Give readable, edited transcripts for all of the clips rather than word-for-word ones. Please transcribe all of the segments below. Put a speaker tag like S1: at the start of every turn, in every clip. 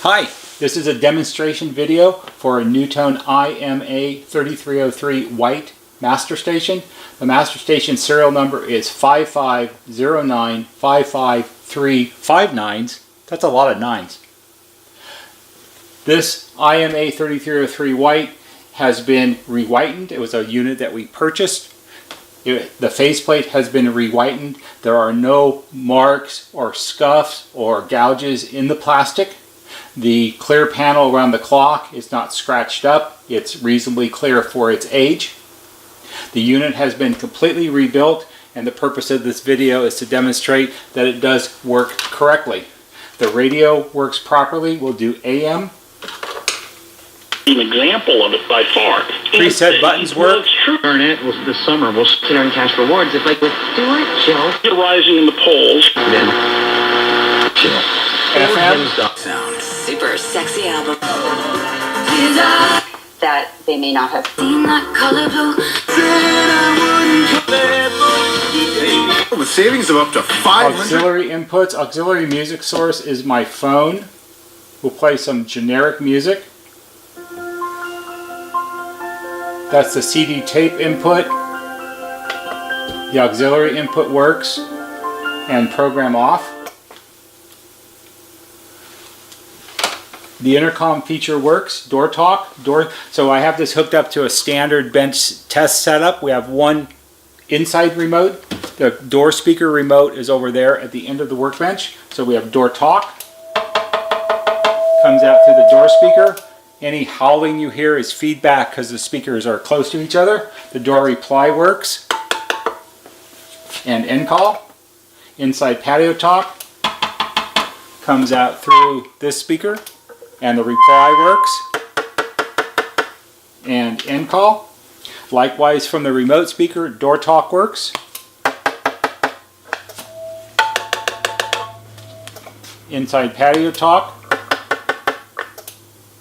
S1: Hi, this is a demonstration video for a NuTone IMA3303 white Master Station. The Master Station serial number is 550955359s. That's a lot of nines. This IMA3303 white has been re-whitened. It was a unit that we purchased. The faceplate has been re-whitened. There are no marks or scuffs or gouges in the plastic. The clear panel around the clock is not scratched up. It's reasonably clear for its age. The unit has been completely rebuilt, and the purpose of this video is to demonstrate that it does work correctly. The radio works properly. We'll do AM.
S2: An example of it by far.
S1: Preset buttons work.
S2: Earn it this summer. We'll
S3: earn cash rewards if like with Stuart, Jill.
S2: Rising in the polls.
S3: Then Jill.
S1: FM
S3: sound. Super sexy album.
S4: That they may not have
S3: Seen that color blue.
S5: With savings of up to 500.
S1: Auxiliary inputs. Auxiliary music source is my phone. We'll play some generic music. That's the CD tape input. The auxiliary input works. And program off. The intercom feature works. Door talk. So I have this hooked up to a standard bench test setup. We have one inside remote. The door speaker remote is over there at the end of the workbench. So we have door talk. Comes out through the door speaker. Any howling you hear is feedback because the speakers are close to each other. The door reply works. And end call. Inside patio talk. Comes out through this speaker. And the reply works. And end call. Likewise from the remote speaker, door talk works. Inside patio talk.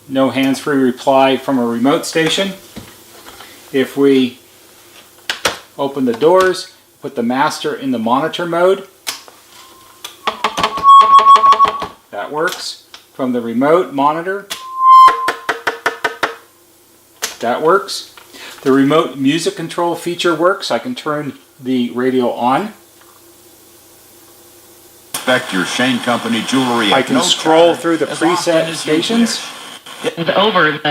S1: No hands-free reply from a remote station. If we open the doors, put the master in the monitor mode, that works. From the remote monitor, that works. The remote music control feature works. I can turn the radio on.
S5: Inspect your Shane Company jewelry.
S1: I can scroll through the preset stations.
S2: It's over with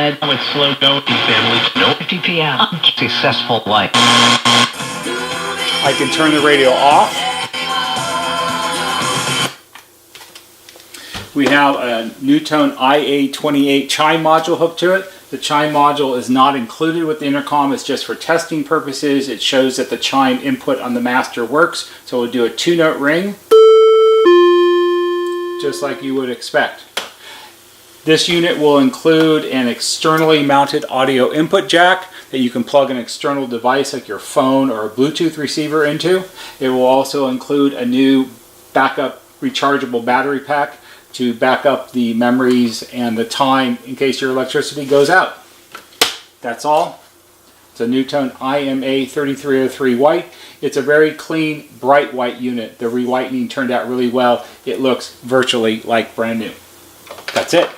S2: slow going family. No 50 p.m. Successful life.
S1: I can turn the radio off. We have a NuTone IA28 chime module hooked to it. The chime module is not included with the intercom. It's just for testing purposes. It shows that the chime input on the master works. So we'll do a 2-note ring, just like you would expect. This unit will include an externally mounted audio input jack that you can plug an external device like your phone or a Bluetooth receiver into. It will also include a new backup rechargeable battery pack to back up the memories and the time in case your electricity goes out. That's all. It's a NuTone IMA3303 white. It's a very clean, bright white unit. The re-whitening turned out really well. It looks virtually like brand new. That's it.